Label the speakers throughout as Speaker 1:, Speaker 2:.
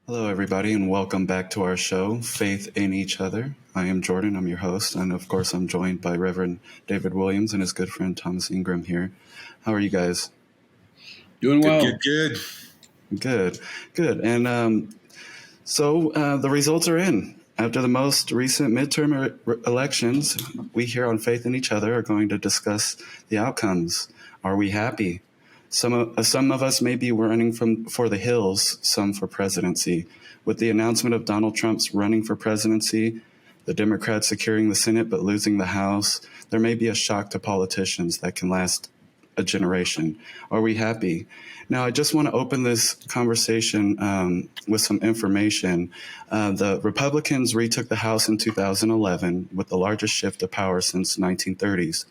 Speaker 1: Hello, everybody, and welcome back to our show, Faith in Each Other. I am Jordan, I'm your host, and of course, I'm joined by Reverend David Williams and his good friend Thomas Ingram here. How are you guys?
Speaker 2: Doing
Speaker 3: Good,
Speaker 2: well.
Speaker 3: good, good.
Speaker 1: Good, good. And the results are in. After the most recent midterm elections, we here on Faith in Each Other are going to discuss the outcomes. Are we happy? Some of us may be running for the hills, some for presidency. With the announcement of Donald Trump's running for presidency, the Democrats securing the Senate but losing the House, there may be a shock to politicians that can last a generation. Are we happy? Now, I just want to open this conversation with some information. The Republicans retook the House in 2011 with the largest shift of power since the 1930s.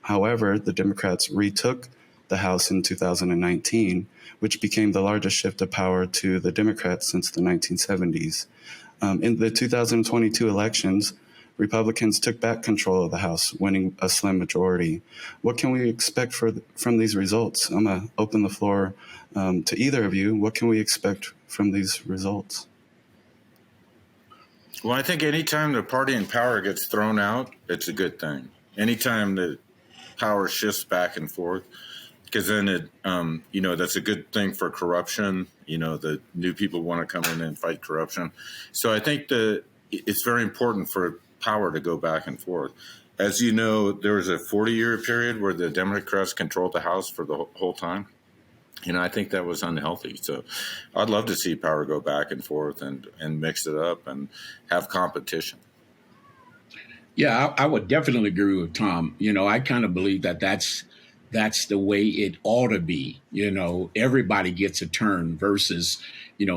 Speaker 1: However, the Democrats retook the House in 2019, which became the largest shift of power to the Democrats since the 1970s. In the 2022 elections, Republicans took back control of the House, winning a slim majority. What can we expect from these results? I'm going to open the floor to either of you. What can we expect from these results?
Speaker 3: Well, I think anytime the party in power gets thrown out, it's a good thing. Anytime the power shifts back and forth, because then that's a good thing for corruption. The new people want to come in and fight corruption. So I think it's very important for power to go back and forth. As you know, there was a 40-year period where the Democrats controlled the House for the whole time. I think that was unhealthy. So I'd love to see power go back and forth and mix it up and have competition.
Speaker 2: Yeah, I would definitely agree with Tom. I kind of believe that's the way it ought to be. Everybody gets a turn versus,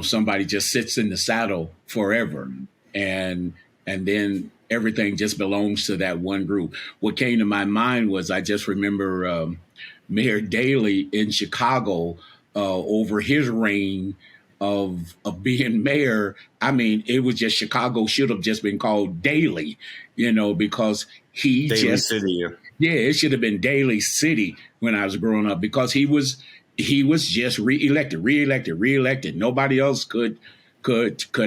Speaker 2: somebody just sits in the saddle forever and then everything just belongs to that one group. What came to my mind was I just remember Mayor Daley in Chicago over his reign of being mayor. I mean, it was just Chicago should have just been called Daley, because he
Speaker 3: Daly
Speaker 2: just
Speaker 3: City.
Speaker 2: yeah, it should have been Daly City when I was growing up because he was just reelected. Nobody else could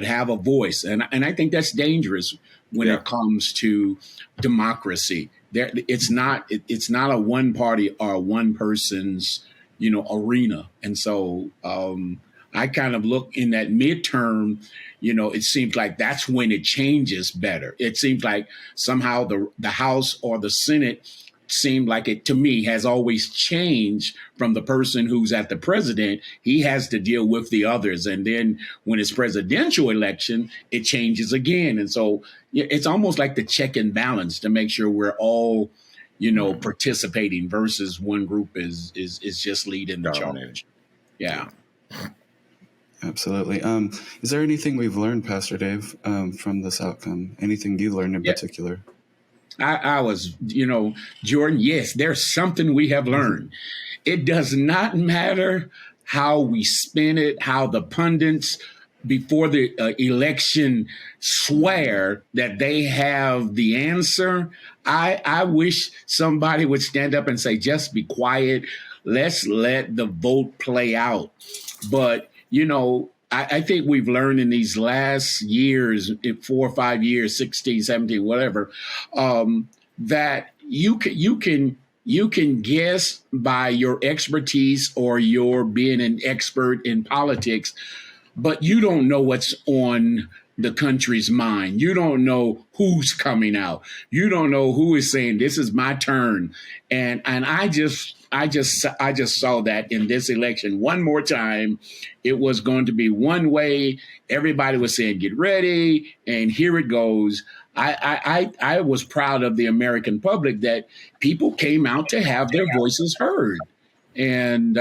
Speaker 2: have a voice, and I think that's dangerous when it comes to democracy. It's not a one party or one person's arena, and so I kind of look in that midterm. It seems like that's when it changes better. It seems like somehow the House or the Senate seemed like it to me has always changed from the person who's at the president. He has to deal with the others. And then when it's presidential election, it changes again. And so it's almost like the check and balance to make sure we're all, participating versus one group is just leading the charge. Yeah.
Speaker 1: Absolutely. Is there anything we've learned, Pastor Dave, from this outcome? Anything you learned in particular?
Speaker 2: I was, Jordan, yes, there's something we have learned. It does not matter how we spin it, how the pundits before the election swear that they have the answer. I wish somebody would stand up and say, just be quiet. Let's let the vote play out. But, I think we've learned in these last years, 4 or 5 years, 16, 17, whatever, that you can guess by your expertise or your being an expert in politics, but you don't know what's on the country's mind. You don't know who's coming out. You don't know who is saying this is my turn. And I just saw that in this election one more time. It was going to be one way. Everybody was saying, get ready. And here it goes. I was proud of the American public that people came out to have their voices heard. And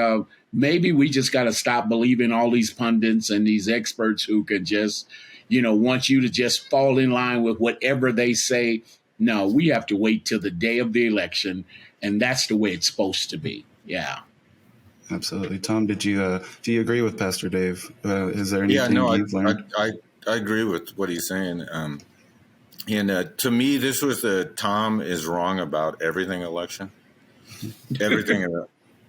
Speaker 2: maybe we just got to stop believing all these pundits and these experts who can just, want you to just fall in line with whatever they say. No, we have to wait till the day of the election. And that's the way it's supposed to be. Yeah.
Speaker 1: Absolutely. Tom, do you agree with Pastor Dave? Is there anything you've learned?
Speaker 3: I agree with what he's saying. And to me, this was the Tom is wrong about everything election. Everything.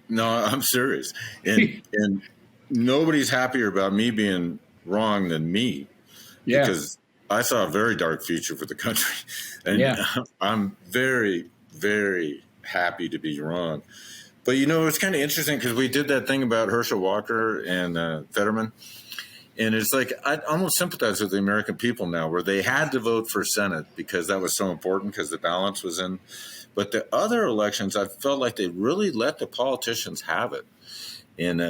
Speaker 3: No, I'm serious. And nobody's happier about me being wrong than me,
Speaker 2: Yeah.
Speaker 3: because I saw a very dark future for the country. And
Speaker 2: Yeah.
Speaker 3: I'm very, very happy to be wrong. But, it's kind of interesting because we did that thing about Herschel Walker and Fetterman. And it's like I almost sympathize with the American people now, where they had to vote for Senate because that was so important because the balance was in. But the other elections, I felt like they really let the politicians have it. And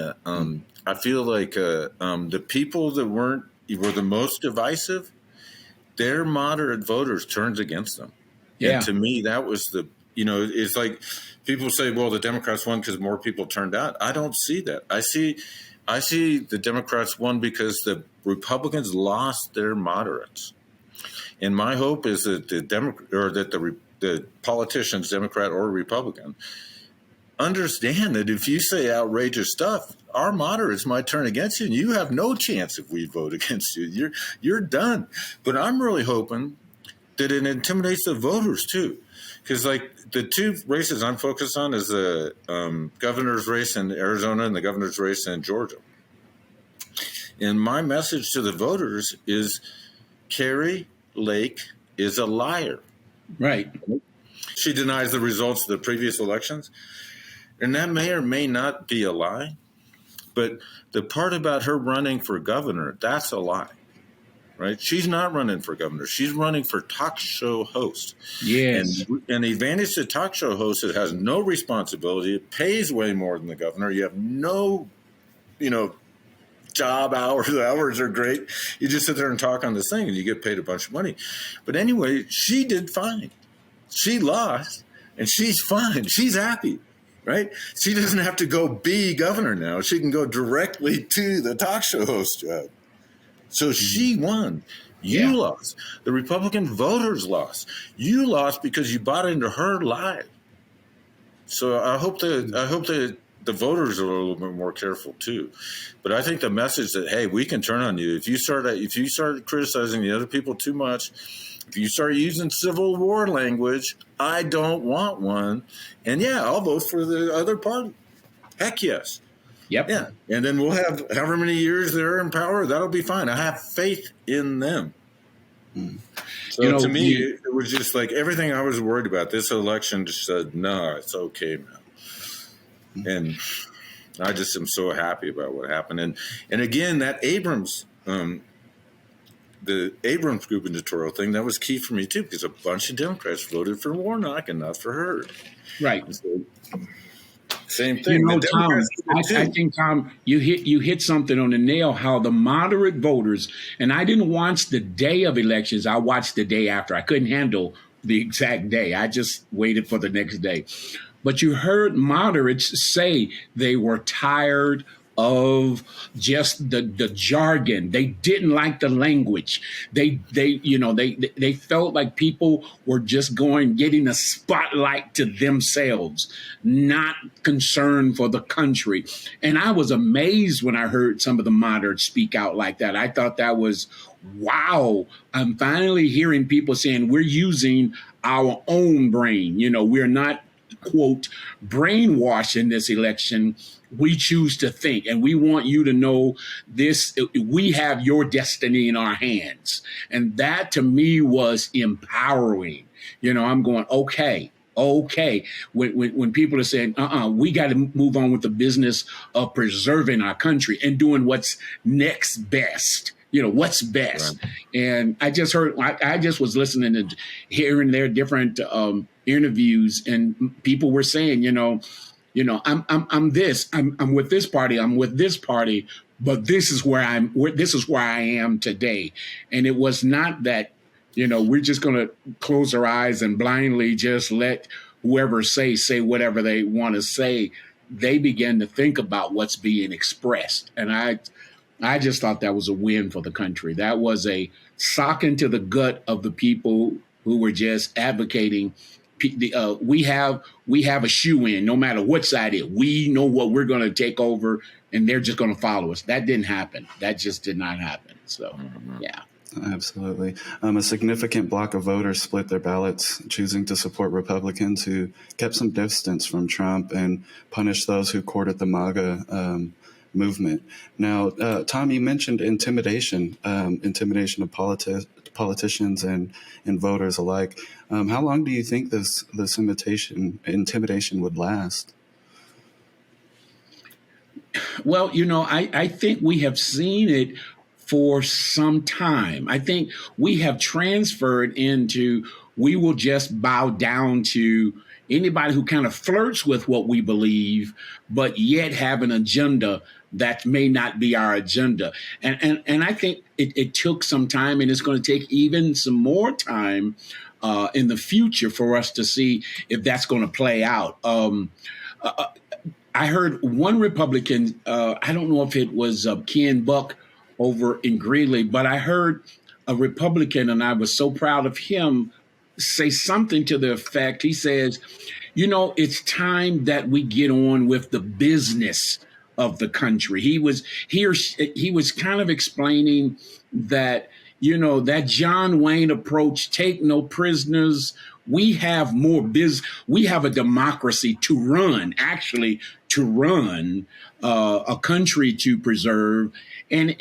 Speaker 3: I feel like the people that were the most divisive, their moderate voters turned against them.
Speaker 2: Yeah.
Speaker 3: And to me, that was it's like people say, well, the Democrats won because more people turned out. I don't see that. I see the Democrats won because the Republicans lost their moderates. And my hope is that the politicians, Democrat or Republican, understand that if you say outrageous stuff, our moderates might turn against you, and you have no chance if we vote against you. You're done. But I'm really hoping that it intimidates the voters too, because like the two races I'm focused on is the governor's race in Arizona and the governor's race in Georgia. And my message to the voters is Carrie Lake is a liar.
Speaker 2: Right.
Speaker 3: She denies the results of the previous elections. And that may or may not be a lie. But the part about her running for governor, that's a lie. Right? She's not running for governor. She's running for talk show host.
Speaker 2: Yes.
Speaker 3: And the advantage to talk show host, it has no responsibility. It pays way more than the governor. You have no, job hours. The hours are great. You just sit there and talk on this thing and you get paid a bunch of money. But anyway, she did fine. She lost and she's fine. She's happy. Right? She doesn't have to go be governor now. She can go directly to the talk show host job. So she won. You lost. The Republican voters lost. You lost because you bought into her lie. So I hope that the voters are a little bit more careful too. But I think the message that, hey, we can turn on you if you start criticizing the other people too much. If you start using Civil War language, I don't want one. And I'll vote for the other party. Heck yes.
Speaker 2: Yep.
Speaker 3: Yeah. And then we'll have however many years they're in power. That'll be fine. I have faith in them. So to me, it was just like everything I was worried about. This election just said, no, it's okay, man. And I just am so happy about what happened. And again, that Abrams the Abrams gubernatorial thing, that was key for me too, because a bunch of Democrats voted for Warnock and not for her.
Speaker 2: Right.
Speaker 3: So, same thing.
Speaker 2: Tom, I think, Tom, you hit something on the nail, how the moderate voters, and I didn't watch the day of elections. I watched the day after. I couldn't handle the exact day. I just waited for the next day. But you heard moderates say they were tired of just the jargon. They didn't like the language. They felt like people were just getting a spotlight to themselves, not concerned for the country. And I was amazed when I heard some of the moderates speak out like that. I thought that was, wow, I'm finally hearing people saying we're using our own brain. We're not, quote, brainwashed in this election. We choose to think, and we want you to know this. We have your destiny in our hands. And that to me was empowering. I'm going, okay. When people are saying, we got to move on with the business of preserving our country and doing what's next best. What's best. Right. And I just was listening to hearing their different interviews, and people were saying, I'm this, I'm with this party, I'm with this party, but this is where I am today. And it was not that, we're just going to close our eyes and blindly just let whoever say whatever they want to say. They began to think about what's being expressed. And I just thought that was a win for the country. That was a sock into the gut of the people who were just advocating. We have a shoe in, no matter what side it is. We know what we're going to take over, and they're just going to follow us. That didn't happen. That just did not happen. So, yeah.
Speaker 1: Absolutely. A significant block of voters split their ballots, choosing to support Republicans who kept some distance from Trump and punished those who courted the MAGA movement. Now, Tom, you mentioned intimidation, intimidation of politicians and voters alike. How long do you think this intimidation would last?
Speaker 2: Well, I think we have seen it for some time. I think we have transferred into we will just bow down to anybody who kind of flirts with what we believe, but yet have an agenda that may not be our agenda. And I think it took some time, and it's going to take even some more time in the future for us to see if that's going to play out. I heard one Republican, I don't know if it was Ken Buck over in Greeley, but I heard a Republican, and I was so proud of him, say something to the effect. He says, it's time that we get on with the business of the country. He was kind of explaining that, that John Wayne approach, take no prisoners. We have we have a democracy to run, a country to preserve. And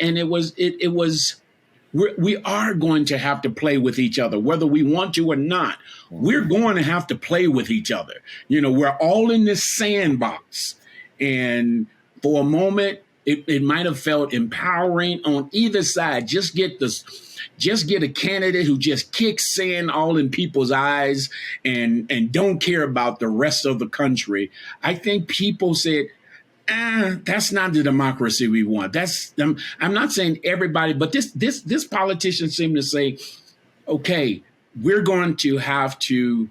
Speaker 2: we are going to have to play with each other, whether we want to or not. We're going to have to play with each other. We're all in this sandbox. And for a moment, it might have felt empowering on either side. Just get a candidate who just kicks sand all in people's eyes and don't care about the rest of the country. I think people said, that's not the democracy we want. I'm not saying everybody, but this politician seemed to say, okay, we're going to have to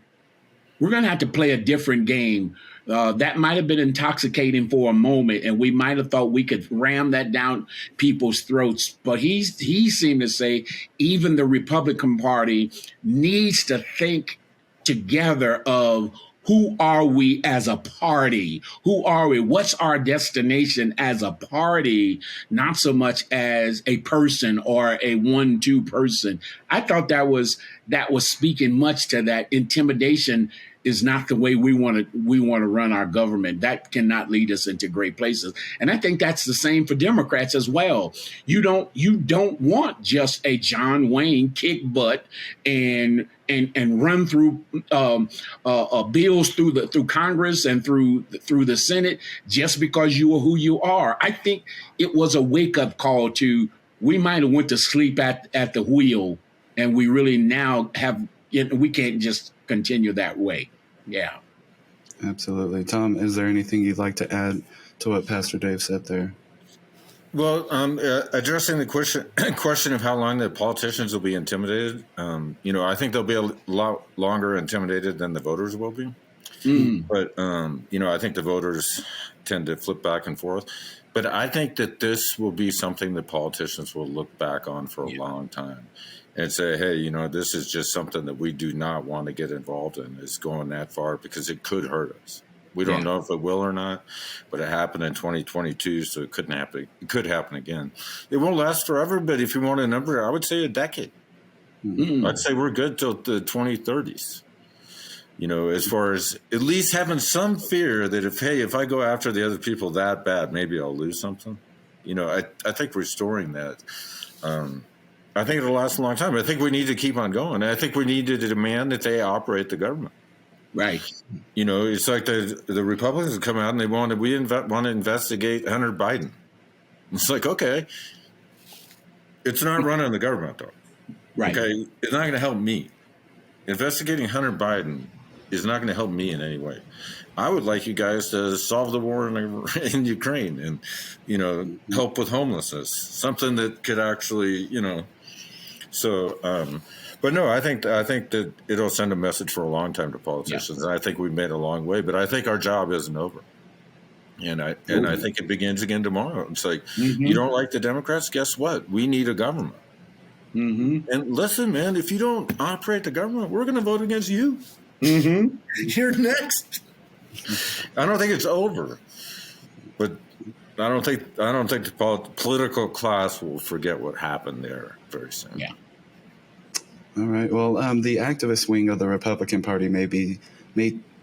Speaker 2: play a different game. That might have been intoxicating for a moment, and we might have thought we could ram that down people's throats. But he seemed to say even the Republican Party needs to think together of who are we as a party? Who are we? What's our destination as a party? Not so much as a person or a 1-2 person. I thought that was speaking much to that. Intimidation is not the way we want to run our government. That cannot lead us into great places. And I think that's the same for Democrats as well. You don't want just a John Wayne kick butt and run through bills through Congress and through the Senate just because you are who you are. I think it was a wake up call to we might have went to sleep at the wheel, and we really now we can't just continue that way. Yeah.
Speaker 1: Absolutely. Tom, is there anything you'd like to add to what Pastor Dave said there?
Speaker 3: Well, addressing the question of how long the politicians will be intimidated, I think they'll be a lot longer intimidated than the voters will be. But, I think the voters tend to flip back and forth. But I think that this will be something that politicians will look back on for a long time and say, hey, this is just something that we do not want to get involved in. It's going that far because it could hurt us. We don't know if it will or not, but it happened in 2022, so it couldn't happen. It could happen again. It won't last forever, but if you want a number, I would say a decade. I'd say we're good till the 2030s. As far as at least having some fear that if I go after the other people that bad, maybe I'll lose something. I think restoring that. I think it'll last a long time. I think we need to keep on going. I think we need to demand that they operate the government.
Speaker 2: Right.
Speaker 3: It's like the Republicans come out and they want to investigate Hunter Biden. It's like, okay, it's not running the government though.
Speaker 2: Right.
Speaker 3: Okay, it's not going to help me. Investigating Hunter Biden is not going to help me in any way. I would like you guys to solve the war in Ukraine and, help with homelessness, something that could actually, So, but no, I think that it'll send a message for a long time to politicians. And I think we've made a long way, but I think our job isn't over. And I think it begins again tomorrow. It's like, you don't like the Democrats? Guess what? We need a government. And listen, man, if you don't operate the government, we're going to vote against you. You're next. I don't think it's over, but I don't think the political class will forget what happened there very soon.
Speaker 2: Yeah.
Speaker 1: All right. Well, the activist wing of the Republican Party may be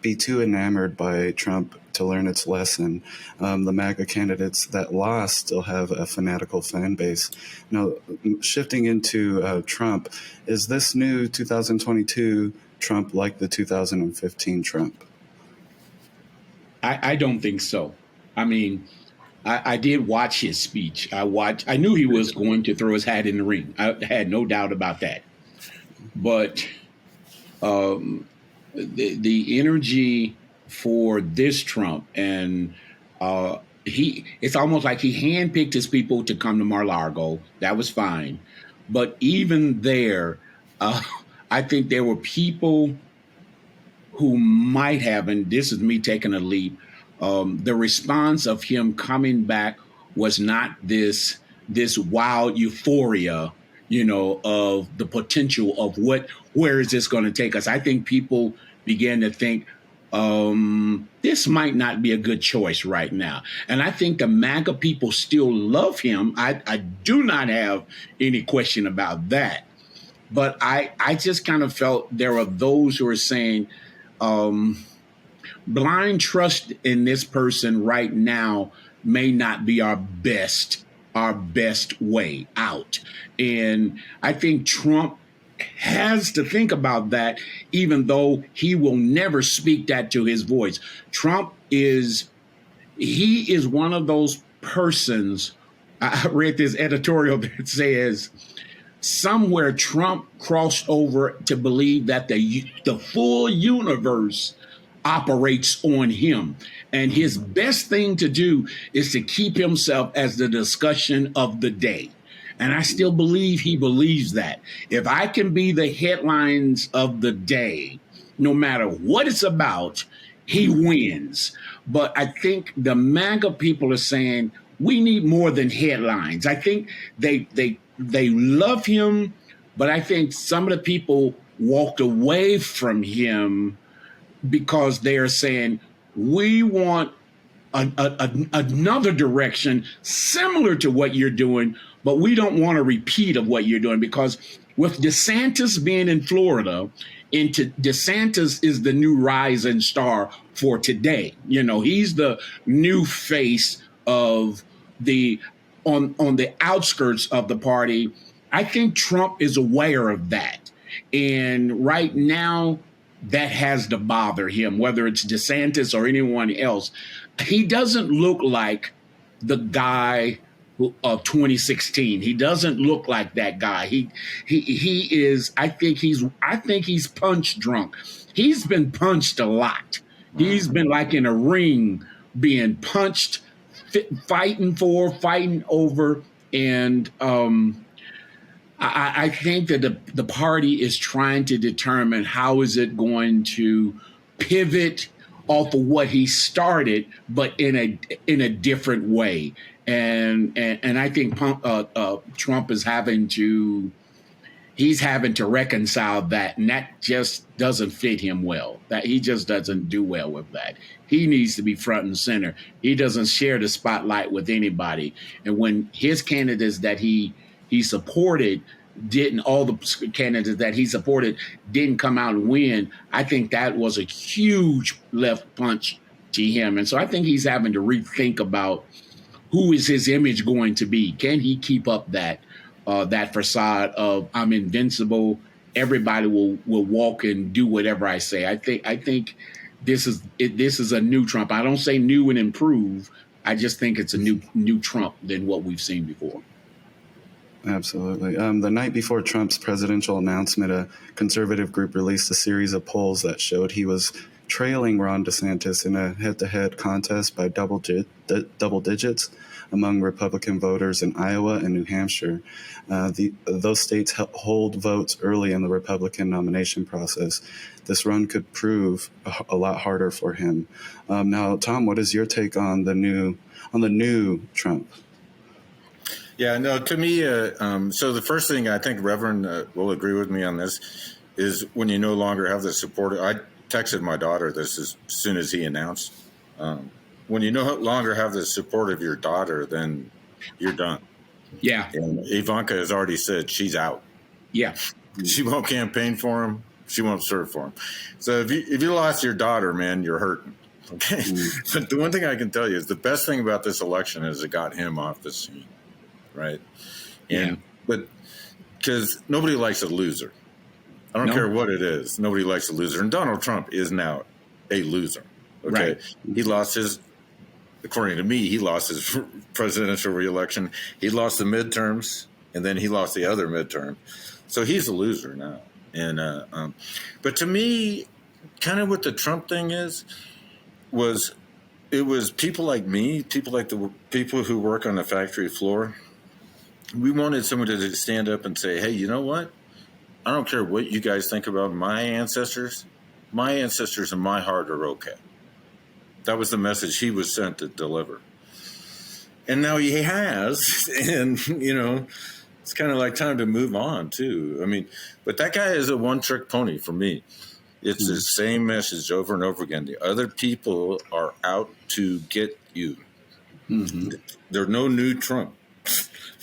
Speaker 1: be too enamored by Trump to learn its lesson. The MAGA candidates that lost still have a fanatical fan base. Now, shifting into Trump, is this new 2022 Trump like the 2015 Trump?
Speaker 2: I don't think so. I mean, I did watch his speech. I knew he was going to throw his hat in the ring. I had no doubt about that. But the energy for this Trump, and it's almost like he handpicked his people to come to Mar-a-Lago. That was fine. But even there, I think there were people who might have, and this is me taking a leap, the response of him coming back was not this wild euphoria, of the potential of where is this going to take us. I think people began to think this might not be a good choice right now. And I think the MAGA people still love him. I do not have any question about that. But I just kind of felt there are those who are saying, blind trust in this person right now may not be our best way out. And I think Trump has to think about that, even though he will never speak that to his voice. Trump is one of those persons. I read this editorial that says somewhere Trump crossed over to believe that the full universe operates on him. And his best thing to do is to keep himself as the discussion of the day. And I still believe he believes that. If I can be the headlines of the day, no matter what it's about, he wins. But I think the MAGA people are saying we need more than headlines. I think they love him, but I think some of the people walked away from him because they are saying we want another direction similar to what you're doing, but we don't want a repeat of what you're doing. Because with DeSantis being in Florida, DeSantis is the new rising star for today. He's the new face of on the outskirts of the party. I think Trump is aware of that. And right now, that has to bother him, whether it's DeSantis or anyone else. He doesn't look like the guy of 2016. He doesn't look like that guy. He is. I think he's punch drunk. He's been punched a lot. He's been like in a ring, being punched, fighting over, and I think that the party is trying to determine how is it going to pivot off of what he started, but in a different way. And I think Trump is having to reconcile that, and that just doesn't fit him well. That he just doesn't do well with that. He needs to be front and center. He doesn't share the spotlight with anybody. And when his candidates that he supported all the candidates that he supported didn't come out and win, I think that was a huge left punch to him. And so I think he's having to rethink about who is his image going to be. Can he keep up that facade of I'm invincible, everybody will walk and do whatever I say? I think this is a new Trump. I don't say new and improve. I just think it's a new Trump than what we've seen before.
Speaker 1: Absolutely. The night before Trump's presidential announcement, a conservative group released a series of polls that showed he was trailing Ron DeSantis in a head-to-head contest by double digits among Republican voters in Iowa and New Hampshire. Those states hold votes early in the Republican nomination process. This run could prove a lot harder for him. Now, Tom, what is your take on the new Trump?
Speaker 3: Yeah, no, to me, so the first thing I think Reverend will agree with me on this is when you no longer have the support. I texted my daughter this as soon as he announced. When you no longer have the support of your daughter, then you're done.
Speaker 2: Yeah.
Speaker 3: And Ivanka has already said she's out.
Speaker 2: Yeah.
Speaker 3: She won't campaign for him. She won't serve for him. So if you lost your daughter, man, you're hurting. Okay. But the one thing I can tell you is the best thing about this election is it got him off the scene, right? And but because nobody likes a loser. I don't care what it is. Nobody likes a loser. And Donald Trump is now a loser. Okay.
Speaker 2: Right.
Speaker 3: He lost according to me, he lost his presidential reelection. He lost the midterms, and then he lost the other midterm. So he's a loser now. And but to me, kind of what the Trump thing was people like me, people like the people who work on the factory floor. We wanted someone to stand up and say, hey, you know what? I don't care what you guys think about my ancestors. My ancestors in my heart are okay. That was the message he was sent to deliver. And now he has, and, it's kind of like time to move on, too. I mean, but that guy is a one-trick pony for me. It's the same message over and over again. The other people are out to get you. Mm-hmm. There's no new Trump.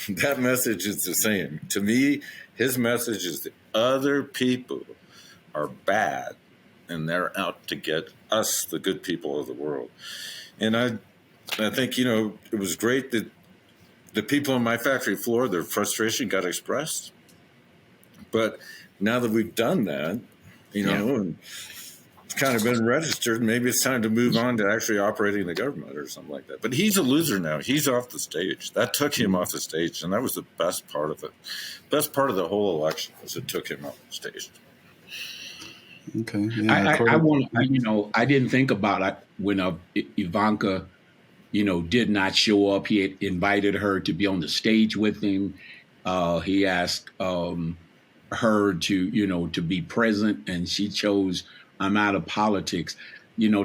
Speaker 3: That message is the same. To me, his message is the other people are bad, and they're out to get us, the good people of the world. And I think, it was great that the people on my factory floor, their frustration got expressed. But now that we've done that, and it's kind of been registered, maybe it's time to move on to actually operating the government or something like that. But he's a loser now. He's off the stage. That took him off the stage, and that was the best part of it. Best part of the whole election was it took him off the stage.
Speaker 1: Okay. Yeah,
Speaker 2: I didn't think about it when Ivanka, did not show up. He had invited her to be on the stage with him. He asked her to be present, and she chose, I'm out of politics.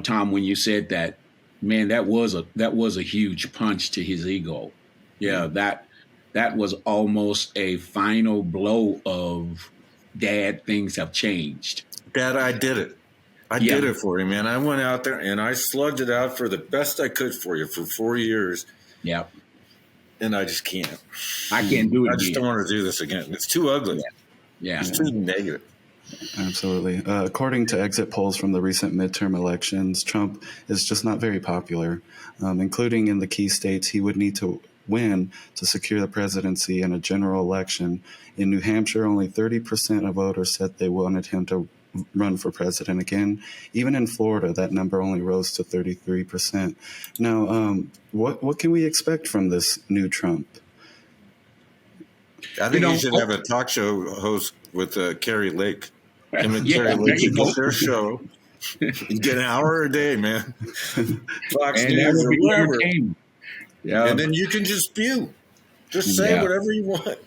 Speaker 2: Tom, when you said that, man, that was a huge punch to his ego. Yeah, that was almost a final blow of, Dad, things have changed.
Speaker 3: Dad, I did it. I did it for you, man. I went out there and I slugged it out for the best I could for you for 4 years.
Speaker 2: Yeah.
Speaker 3: And I just can't.
Speaker 2: I can't do it.
Speaker 3: I just don't want to do this again. It's too ugly.
Speaker 2: Yeah.
Speaker 3: It's too negative.
Speaker 1: Absolutely. According to exit polls from the recent midterm elections, Trump is just not very popular, including in the key states he would need to win to secure the presidency in a general election. In New Hampshire, only 30% of voters said they wanted him to run for president again. Even in Florida, that number only rose to 33%. Now, what can we expect from this new Trump?
Speaker 3: I think you should have a talk show host with Carrie Lake. Him and Carrie Lake should get their show. You get an hour a day, man. Fox News or whatever. Yeah. And then you can just spew. Just say whatever you want.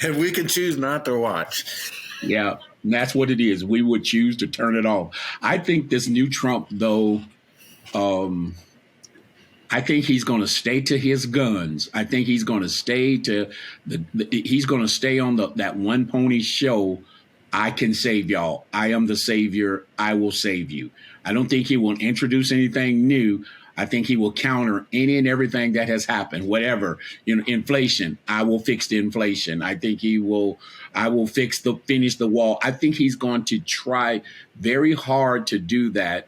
Speaker 3: And we can choose not to watch.
Speaker 2: Yeah, and that's what it is. We would choose to turn it off. I think this new Trump, though, I think he's going to stay to his guns. I think he's going to stay to he's going to stay on that one pony show. I can save y'all. I am the savior. I will save you. I don't think he will introduce anything new. I think he will counter any and everything that has happened, whatever, inflation. I will fix the inflation. I think I will finish the wall. I think he's going to try very hard to do that,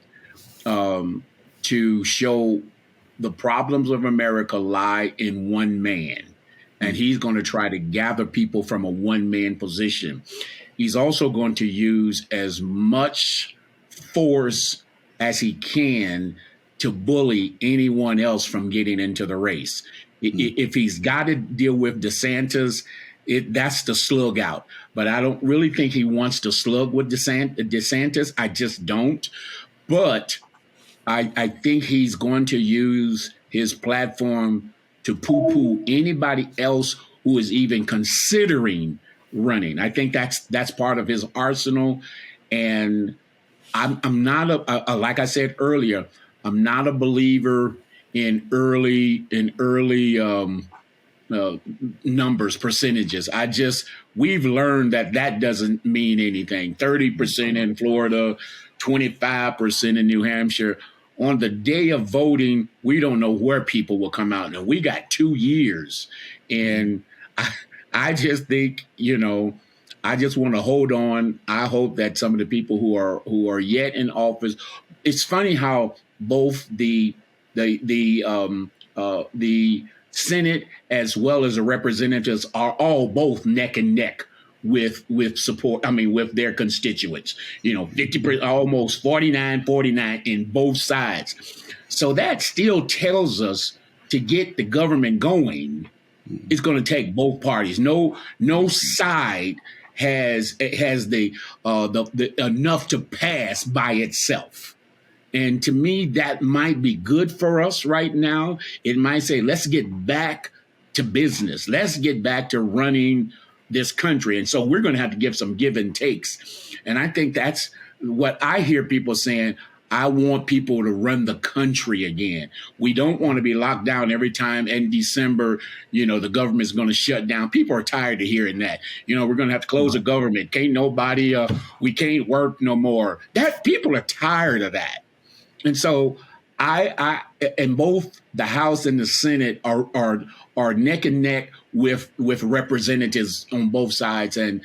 Speaker 2: to show the problems of America lie in one man. And he's going to try to gather people from a one-man position. He's also going to use as much force as he can to bully anyone else from getting into the race. If he's got to deal with DeSantis, that's the slug out. But I don't really think he wants to slug with DeSantis. I just don't. But I think he's going to use his platform to poo-poo anybody else who is even considering running. I think that's part of his arsenal. And I'm not like I said earlier, I'm not a believer in early numbers, percentages. We've learned that doesn't mean anything. 30% in Florida, 25% in New Hampshire. On the day of voting, we don't know where people will come out. Now, we got 2 years. And I just think, I just want to hold on. I hope that some of the people who are yet in office. It's funny how both the Senate as well as the representatives are all both neck and neck with support. I mean, with their constituents. 50%, almost 49-49 in both sides. So that still tells us to get the government going, it's going to take both parties. No side has the enough to pass by itself. And to me, that might be good for us right now. It might say, let's get back to business. Let's get back to running this country. And so we're going to have to give some give and takes. And I think that's what I hear people saying. I want people to run the country again. We don't want to be locked down every time in December, the government's going to shut down. People are tired of hearing that. We're going to have to close the government. Can't nobody, we can't work no more. That people are tired of that. And so I and both the House and the Senate are neck and neck with representatives on both sides. And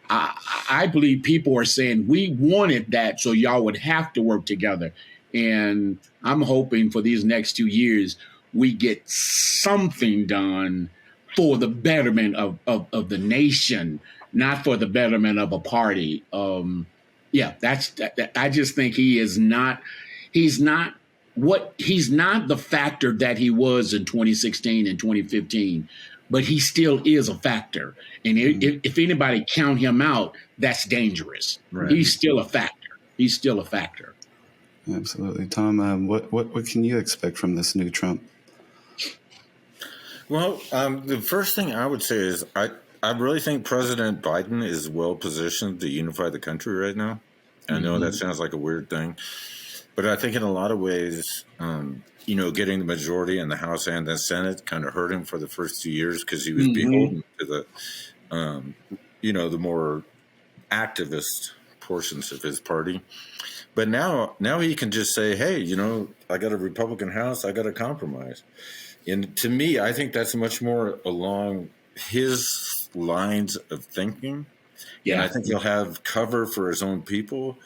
Speaker 2: I believe people are saying we wanted that, so y'all would have to work together. And I'm hoping for these next 2 years we get something done for the betterment of the nation, not for the betterment of a party. I just think he's not the factor that he was in 2016 and 2015, but he still is a factor. And if anybody count him out, that's dangerous. Right. He's still a factor.
Speaker 1: Absolutely. Tom, what can you expect from this new Trump?
Speaker 3: Well, the first thing I would say is I really think President Biden is well positioned to unify the country right now. I know that sounds like a weird thing, but I think in a lot of ways, getting the majority in the House and the Senate kind of hurt him for the first 2 years because he was beholden to the more activist portions of his party. But now he can just say, hey, I got a Republican House, I got a compromise. And to me, I think that's much more along his lines of thinking. Yeah. And I think he'll have cover for his own people.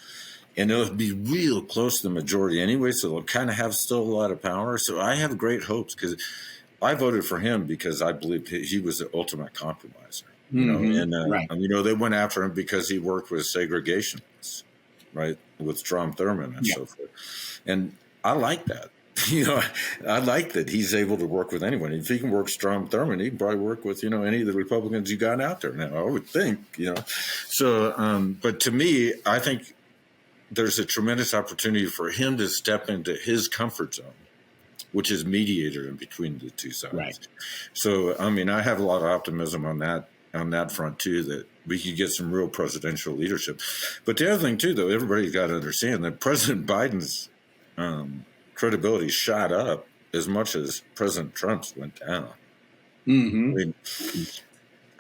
Speaker 3: And it'll be real close to the majority anyway, so they'll kind of have still a lot of power. So I have great hopes because I voted for him because I believed he was the ultimate compromiser. Right. They went after him because he worked with segregationists, right, with Strom Thurmond and so forth. And I like that. I like that he's able to work with anyone. If he can work Strom Thurmond, he can probably work with, any of the Republicans you got out there now, I would think, So, but to me, I think there's a tremendous opportunity for him to step into his comfort zone, which is mediator in between the two sides. Right. So, I have a lot of optimism on that front too, that we could get some real presidential leadership. But the other thing too, though, everybody's got to understand that President Biden's credibility shot up as much as President Trump's went down.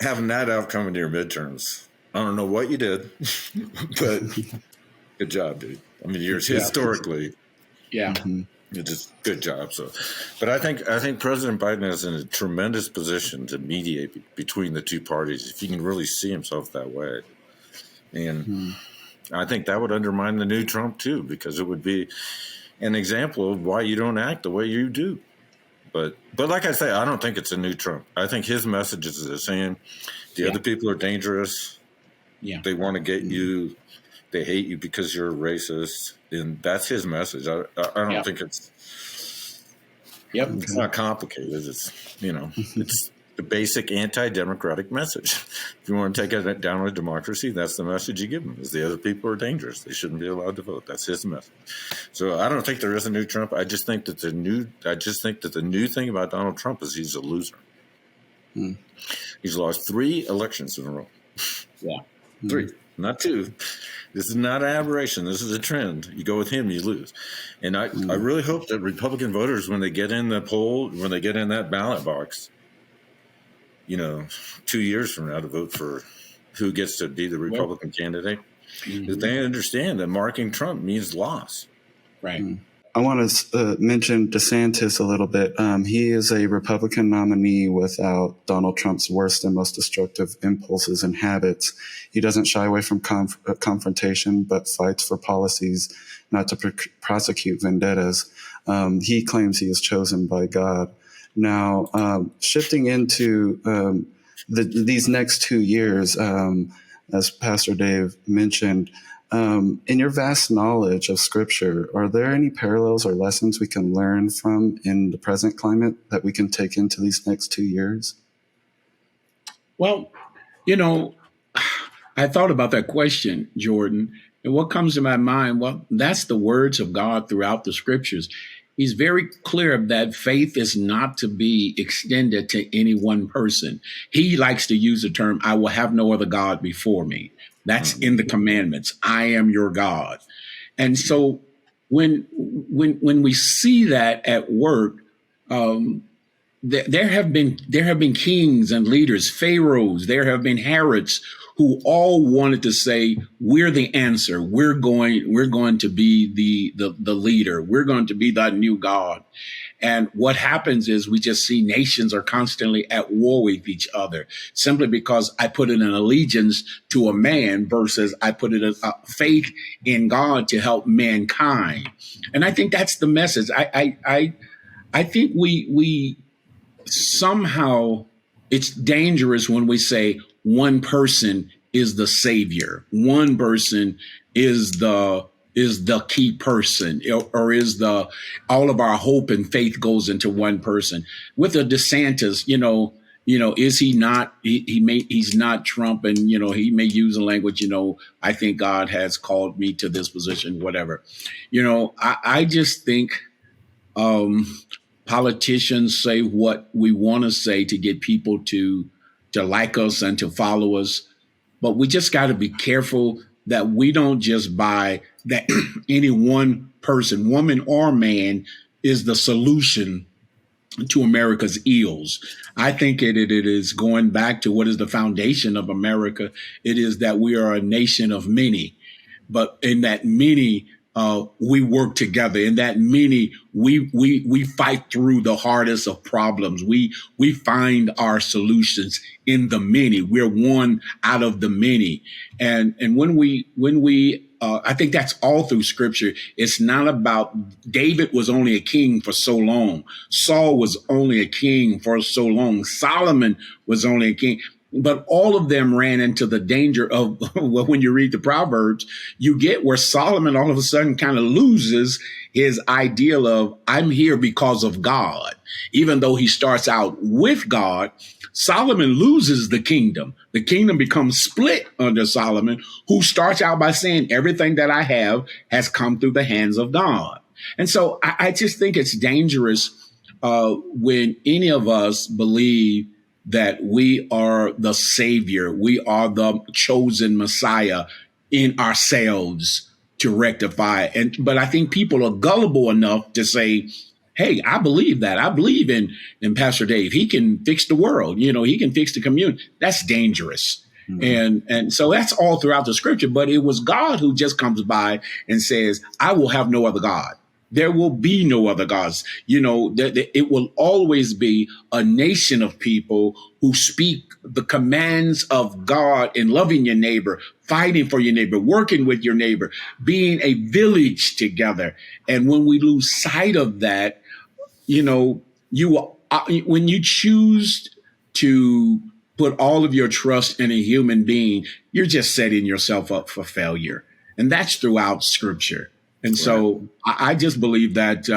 Speaker 3: Having that outcome in your midterms, I don't know what you did, but good job, dude. You're historically, it's just good job. So, but I think President Biden is in a tremendous position to mediate between the two parties if he can really see himself that way. And I think that would undermine the new Trump too, because it would be an example of why you don't act the way you do. But like I say, I don't think it's a new Trump. I think his message is the same. The other people are dangerous. Yeah, they want to get you. They hate you because you're a racist, and that's his message. I don't think it's. It's not complicated. It's it's the basic anti-democratic message. If you want to take it down with democracy, that's the message you give them: is the other people are dangerous. They shouldn't be allowed to vote. That's his message. So I don't think there is a new Trump. I just think that the new thing about Donald Trump is he's a loser. He's lost 3 elections in a row. Yeah, 3, not 2. This is not an aberration. This is a trend. You go with him, you lose. And I really hope that Republican voters, when they get in the poll, when they get in that ballot box, 2 years from now to vote for who gets to be the Republican candidate, that they understand that marking Trump means loss.
Speaker 2: Right.
Speaker 1: I want to mention DeSantis a little bit. He is a Republican nominee without Donald Trump's worst and most destructive impulses and habits. He doesn't shy away from confrontation, but fights for policies not to prosecute vendettas. He claims he is chosen by God. Now, shifting into these next 2 years, as Pastor Dave mentioned, in your vast knowledge of Scripture, are there any parallels or lessons we can learn from in the present climate that we can take into these next 2 years?
Speaker 2: Well, you know, I thought about that question, Jordan, and what comes to my mind, well, that's the words of God throughout the scriptures. He's very clear that faith is not to be extended to any one person. He likes to use the term, I will have no other God before me. That's in the commandments. I am your God. And so when we see that at work, there have been kings and leaders, pharaohs, there have been Herods who all wanted to say, we're the answer. We're going to be the leader. We're going to be that new God. And what happens is we just see nations are constantly at war with each other simply because I put in an allegiance to a man versus I put in a faith in God to help mankind. And I think that's the message. I think we somehow it's dangerous when we say one person is the savior, one person is the key person, or is the all of our hope and faith goes into one person. With a DeSantis, is he not? He's not Trump, and he may use a language. I think God has called me to this position, whatever. I just think politicians say what we want to say to get people to like us and to follow us. But we just got to be careful that we don't just buy that any one person, woman or man, is the solution to America's ills. I think it is going back to what is the foundation of America. It is that we are a nation of many, but in that many, we work together. In that many, we fight through the hardest of problems. We find our solutions in the many. We're one out of the many. And when we I think that's all through scripture. It's not about David was only a king for so long. Saul was only a king for so long. Solomon was only a king. But all of them ran into the danger of, well, when you read the Proverbs, you get where Solomon all of a sudden kind of loses his ideal of, I'm here because of God. Even though he starts out with God, Solomon loses the kingdom. The kingdom becomes split under Solomon, who starts out by saying, everything that I have has come through the hands of God. And so I just think it's dangerous when any of us believe that we are the savior, we are the chosen Messiah in ourselves to rectify. But I think people are gullible enough to say, hey, I believe that. I believe in Pastor Dave. He can fix the world. He can fix the community. That's dangerous. Mm-hmm. And so that's all throughout the scripture. But it was God who just comes by and says, I will have no other God. There will be no other gods. It will always be a nation of people who speak the commands of God in loving your neighbor, fighting for your neighbor, working with your neighbor, being a village together. And when we lose sight of that, when you choose to put all of your trust in a human being, you're just setting yourself up for failure. And that's throughout scripture. And so I just believe that,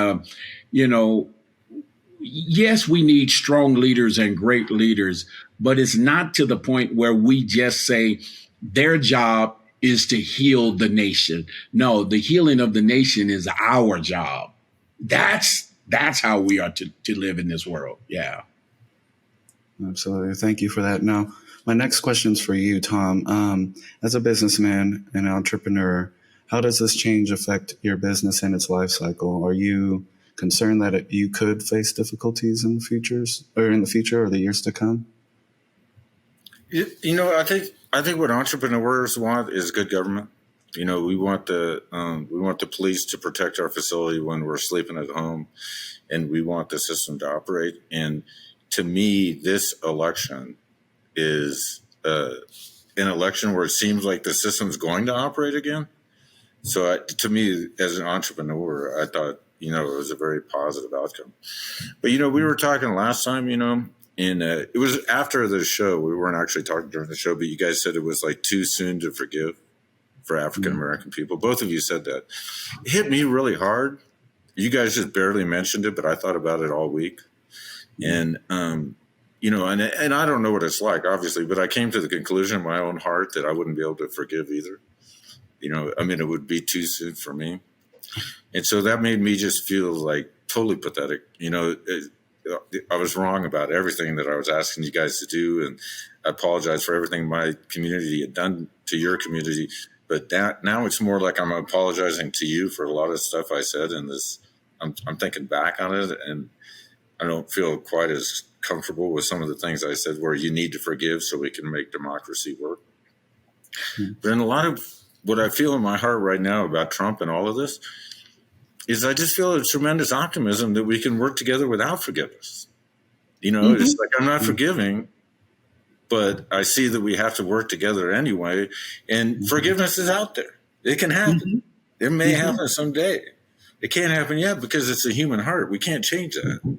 Speaker 2: yes, we need strong leaders and great leaders, but it's not to the point where we just say their job is to heal the nation. No, the healing of the nation is our job. That's how we are to live in this world. Yeah.
Speaker 1: Absolutely. Thank you for that. Now, my next question is for you, Tom. As a businessman and entrepreneur, how does this change affect your business and its life cycle? Are you concerned that you could face difficulties in the future or the years to come?
Speaker 3: I think what entrepreneurs want is good government. You know, we want the police to protect our facility when we're sleeping at home, and we want the system to operate. And to me, this election is an election where it seems like the system's going to operate again. So to me, as an entrepreneur, I thought, you know, it was a very positive outcome. But, you know, we were talking last time, you know, and it was after the show. We weren't actually talking during the show, but you guys said it was like too soon to forgive for African American people. Both of you said that. It hit me really hard. You guys just barely mentioned it, but I thought about it all week. And, you know, and I don't know what it's like, obviously, but I came to the conclusion in my own heart that I wouldn't be able to forgive either. You know, I mean, it would be too soon for me. And so that made me just feel like totally pathetic. You know, I was wrong about everything that I was asking you guys to do. And I apologize for everything my community had done to your community. But now it's more like I'm apologizing to you for a lot of stuff I said. And I'm thinking back on it, and I don't feel quite as comfortable with some of the things I said where you need to forgive so we can make democracy work. But in a lot of what I feel in my heart right now about Trump and all of this is I just feel a tremendous optimism that we can work together without forgiveness. You know, it's like I'm not forgiving, but I see that we have to work together anyway. And forgiveness is out there. It can happen. It may happen someday. It can't happen yet because it's a human heart. We can't change that.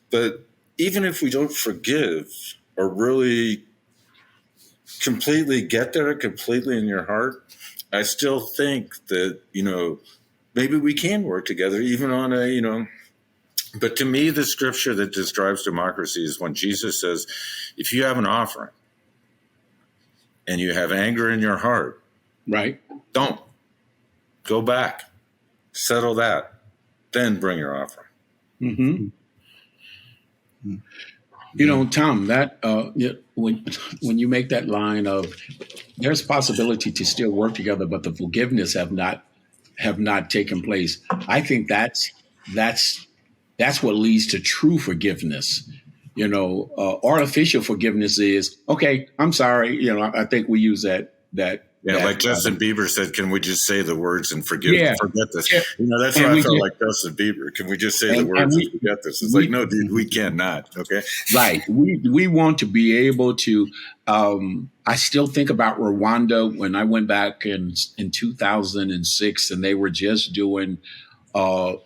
Speaker 3: But even if we don't forgive or really completely get there completely in your heart, I still think that, you know, maybe we can work together even on a, you know, but to me, the scripture that describes democracy is when Jesus says, if you have an offering and you have anger in your heart,
Speaker 2: Right.
Speaker 3: don't go back, settle that, then bring your offering.
Speaker 2: You know, Tom, that when you make that line of there's possibility to still work together, but the forgiveness have not taken place. I think that's what leads to true forgiveness. You know, artificial forgiveness is okay. I'm sorry. You know, I think we use that.
Speaker 3: Yeah, like Justin Bieber said, can we just say the words and forget this?
Speaker 2: Yeah.
Speaker 3: You know, that's what I felt like Justin Bieber. Can we just say the words and forget this? It's like, no, dude, we cannot. Okay.
Speaker 2: Right. We want to be able to. I still think about Rwanda when I went back in 2006, and they were just doing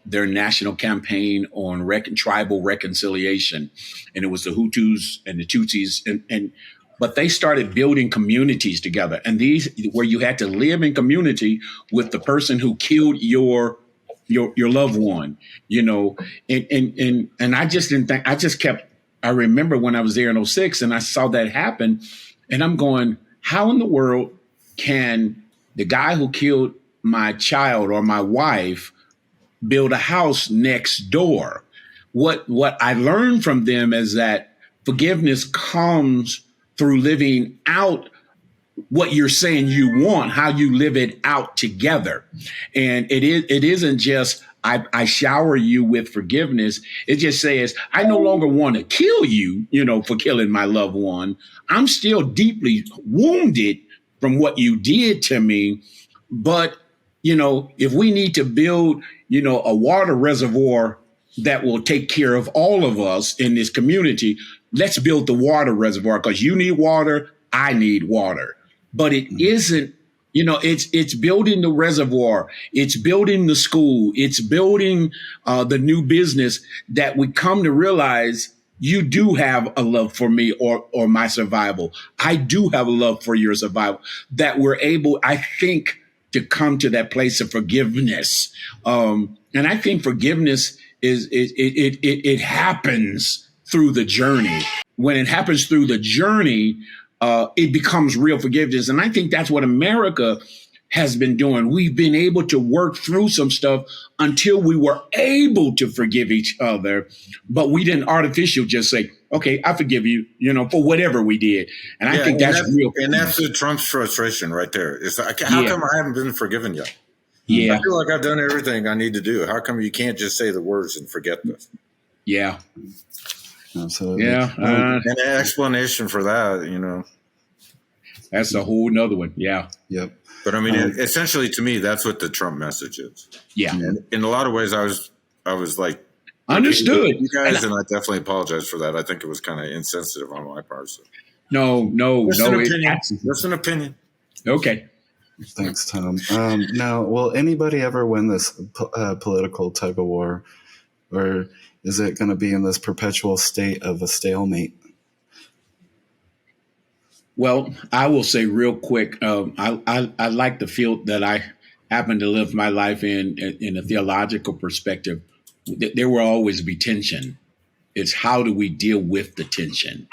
Speaker 2: their national campaign on tribal reconciliation, and it was the Hutus and the Tutsis, but they started building communities together, and these where you had to live in community with the person who killed your loved one, you know, and I just didn't think. I remember when I was there in '06 and I saw that happen, and I'm going, how in the world can the guy who killed my child or my wife build a house next door? What I learned from them is that forgiveness comes through living out what you're saying you want, how you live it out together. And it isn't just I shower you with forgiveness. It just says, I no longer want to kill you, you know, for killing my loved one. I'm still deeply wounded from what you did to me. But, you know, if we need to build, you know, a water reservoir that will take care of all of us in this community, let's build the water reservoir because you need water. I need water. But it isn't, you know, it's building the reservoir. It's building the school. It's building the new business that we come to realize you do have a love for me or my survival. I do have a love for your survival, that we're able, I think, to come to that place of forgiveness. And I think forgiveness it happens through the journey. When it happens through the journey, it becomes real forgiveness. And I think that's what America has been doing. We've been able to work through some stuff until we were able to forgive each other. But we didn't artificially just say, okay, I forgive you, you know, for whatever we did. And I think that's real.
Speaker 3: And that's the Trump's frustration right there. It's like, how come I haven't been forgiven yet?
Speaker 2: Yeah.
Speaker 3: I feel like I've done everything I need to do. How come you can't just say the words and forget this?
Speaker 2: Yeah.
Speaker 1: Absolutely.
Speaker 2: Yeah.
Speaker 3: And an explanation for that, you know.
Speaker 2: That's a whole nother one. Yeah.
Speaker 1: Yep.
Speaker 3: But I mean, essentially, to me, that's what the Trump message is.
Speaker 2: Yeah.
Speaker 3: And in a lot of ways, I was like,
Speaker 2: Understood.
Speaker 3: you guys, and I definitely apologize for that. I think it was kind of insensitive on my part. So.
Speaker 2: No.
Speaker 3: Just an opinion. Just an opinion.
Speaker 2: Okay.
Speaker 1: Thanks, Tom. Now, will anybody ever win this political tug of war, or is it going to be in this perpetual state of a stalemate?
Speaker 2: Well, I will say real quick, I like the field that I happen to live my life in a theological perspective. There will always be tension. It's how do we deal with the tension?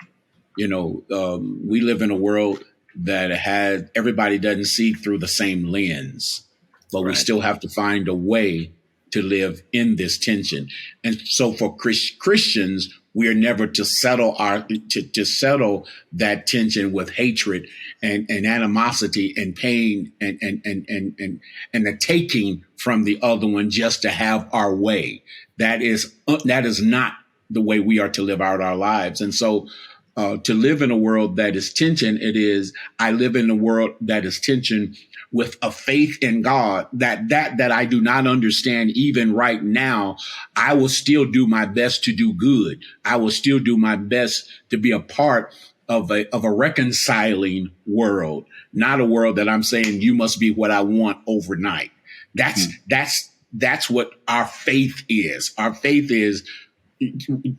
Speaker 2: We live in a world that has everybody doesn't see through the same lens, but we still have to find a way to live in this tension. And so for Christians, we are never to settle to settle that tension with hatred and animosity and pain and the taking from the other one just to have our way. That is not the way we are to live out our lives. And so to live in a world that is tension, I live in a world that is tension with a faith in God that I do not understand even right now. I will still do my best to do good. I will still do my best to be a part of a reconciling world, not a world that I'm saying you must be what I want overnight. That's what our faith is. Our faith is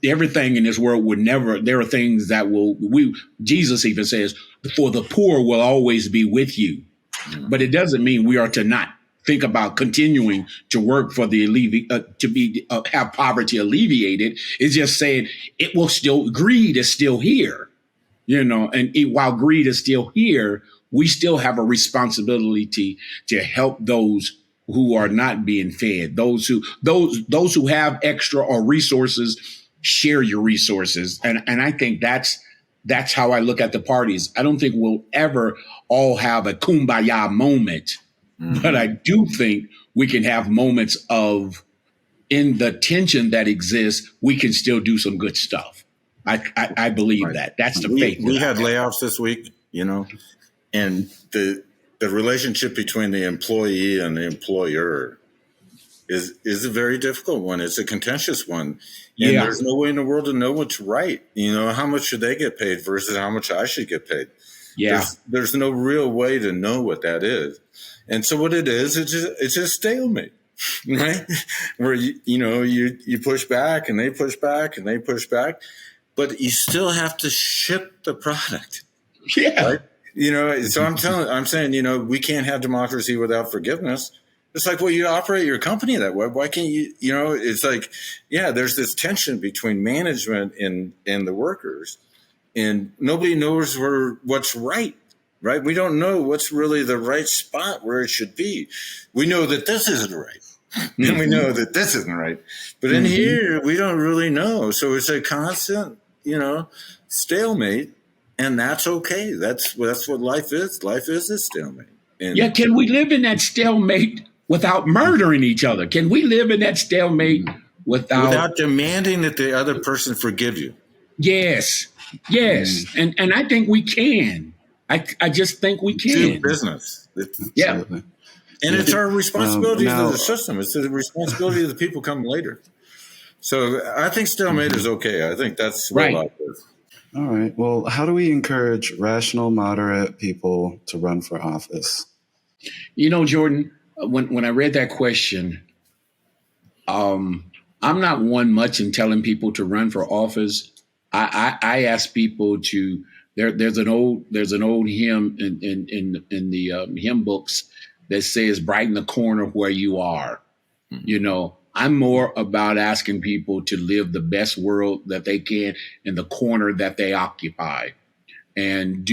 Speaker 2: everything in this world would never, there are things that Jesus even says, for the poor will always be with you. But it doesn't mean we are to not think about continuing to work for have poverty alleviated. It's just saying greed is still here, and while greed is still here, we still have a responsibility to help those who are not being fed, those who have extra or resources. Share your resources, and I think that's how I look at the parties. I don't think we'll ever all have a kumbaya moment, but I do think we can have moments of, in the tension that exists, we can still do some good stuff. I believe that. That's the faith.
Speaker 3: We had layoffs this week, and the relationship between the employee and the employer is a very difficult one. It's a contentious one. And there's no way in the world to know what's right. How much should they get paid versus how much I should get paid? Yeah. There's no real way to know what that is. And so what it is, it's just a stalemate, right? Where, you push back and they push back and they push back, but you still have to ship the product.
Speaker 2: Yeah.
Speaker 3: Right? So I'm saying, we can't have democracy without forgiveness. It's like, well, you operate your company that way. Why can't you, it's like, there's this tension between management and the workers, and nobody knows what's right? We don't know what's really the right spot where it should be. We know that this isn't right. And we know that this isn't right. But in here, we don't really know. So it's a constant, stalemate, and that's okay. That's what life is. Life is a stalemate. And
Speaker 2: can we live in that stalemate without murdering each other? Can we live in that stalemate without
Speaker 3: demanding that the other person forgive you?
Speaker 2: Yes. And I think we can. I just think we can.
Speaker 3: Do business. And it's our responsibility to the system. It's the responsibility of the people coming later. So I think stalemate is okay. I think that's what life is.
Speaker 1: All right. Well, how do we encourage rational, moderate people to run for office?
Speaker 2: Jordan, when I read that question, I'm not one much in telling people to run for office. I ask people to. There's an old hymn in the hymn books that says, "Brighten the corner where you are." I'm more about asking people to live the best world that they can in the corner that they occupy, and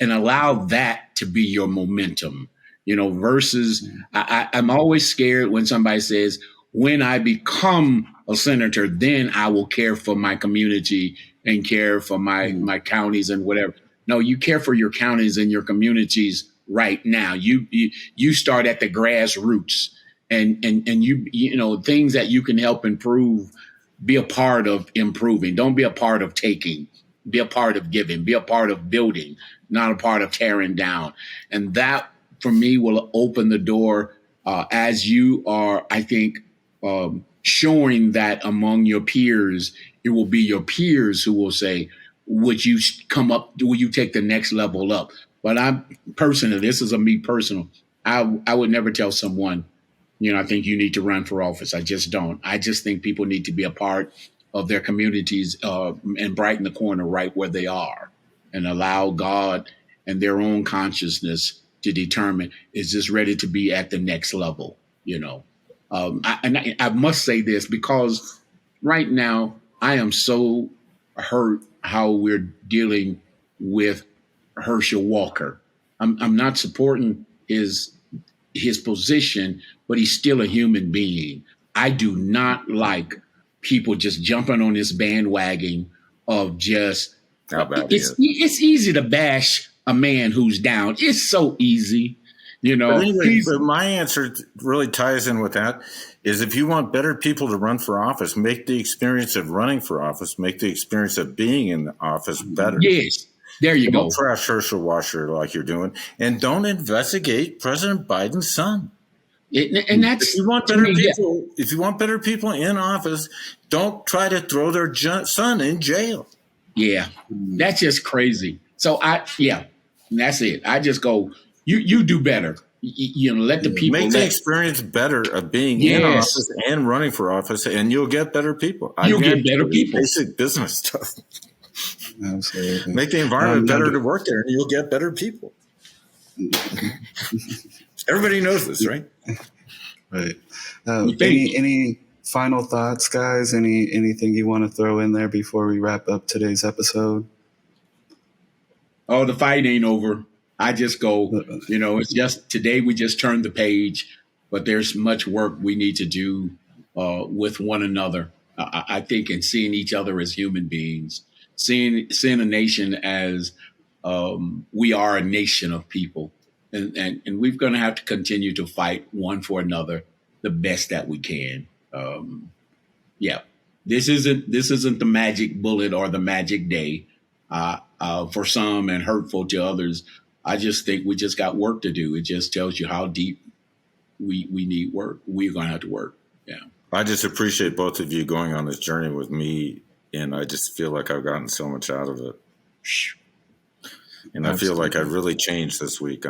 Speaker 2: allow that to be your momentum. Versus I'm always scared when somebody says, when I become a senator, then I will care for my community and care for my counties and whatever. No, you care for your counties and your communities right now. You start at the grassroots and things that you can help improve, be a part of improving. Don't be a part of taking. Be a part of giving, be a part of building, not a part of tearing down. And that for me will open the door as you are, I think, showing that among your peers, it will be your peers who will say, would you come up, will you take the next level up? But I'm personally, this is a me personal. I would never tell someone, I think you need to run for office. I just don't. I just think people need to be a part of their communities and brighten the corner right where they are and allow God and their own consciousness to determine, is this ready to be at the next level? I must say this because right now I am so hurt how we're dealing with Herschel Walker. I'm not supporting his position, but he's still a human being. I do not like people just jumping on this bandwagon of just
Speaker 3: How bad
Speaker 2: it's easy to bash a man who's down. It's so easy,
Speaker 3: But anyway, but my answer really ties in with that is if you want better people to run for office, make the experience of running for office, make the experience of being in the office better.
Speaker 2: Yes. There you
Speaker 3: Don't
Speaker 2: go.
Speaker 3: trash Herschel Washer like you're doing, and don't investigate President Biden's son.
Speaker 2: And that's
Speaker 3: If you want better people, if you want better people in office, don't try to throw their son in jail.
Speaker 2: Yeah, that's just crazy. So that's it. I just go, you do better. Let the people
Speaker 3: Make the experience better of being in office and running for office, and you'll get better people.
Speaker 2: You'll get better people.
Speaker 3: Basic business stuff.
Speaker 1: Absolutely.
Speaker 3: Make the environment better to work there, and you'll get better people. Everybody knows this, right?
Speaker 1: Right. Any final thoughts, guys? Anything you want to throw in there before we wrap up today's episode?
Speaker 2: Oh, the fight ain't over. I just go, it's just today we just turned the page, but there's much work we need to do with one another. I think in seeing each other as human beings, seeing a nation as we are a nation of people. And we're going to have to continue to fight one for another the best that we can. This isn't the magic bullet or the magic day for some and hurtful to others. I just think we just got work to do. It just tells you how deep we need work. We're going to have to work. Yeah.
Speaker 3: I just appreciate both of you going on this journey with me, and I just feel like I've gotten so much out of it. And I feel like I really changed this week.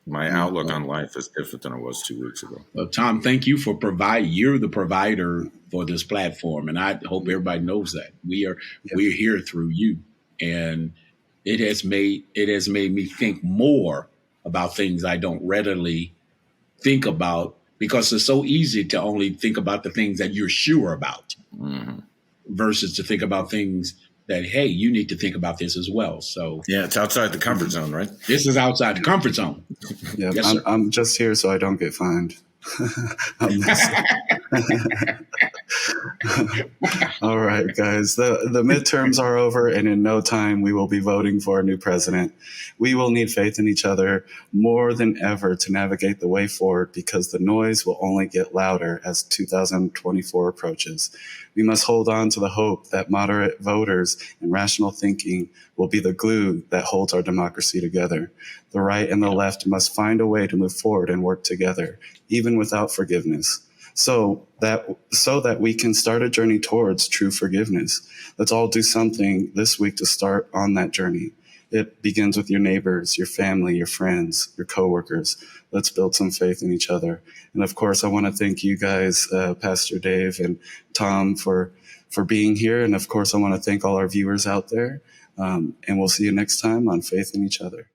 Speaker 3: My outlook on life is different than it was 2 weeks ago.
Speaker 2: Well, Tom, thank you for you're the provider for this platform. And I hope everybody knows that we're here through you. And it has made me think more about things I don't readily think about because it's so easy to only think about the things that you're sure about versus to think about things that, hey, you need to think about this as well. So
Speaker 3: yeah, it's outside the comfort zone, right?
Speaker 2: This is outside the comfort zone.
Speaker 1: Yeah,
Speaker 2: yes,
Speaker 1: I'm just here so I don't get fined. All right, guys. The midterms are over, and in no time we will be voting for a new president. We will need faith in each other more than ever to navigate the way forward because the noise will only get louder as 2024 approaches. We must hold on to the hope that moderate voters and rational thinking will be the glue that holds our democracy together. The right and the left must find a way to move forward and work together, even without forgiveness, so that we can start a journey towards true forgiveness. Let's all do something this week to start on that journey. It begins with your neighbors, your family, your friends, your coworkers. Let's build some faith in each other. And of course, I want to thank you guys, Pastor Dave and Tom, for being here. And of course, I want to thank all our viewers out there. And we'll see you next time on Faith in Each Other.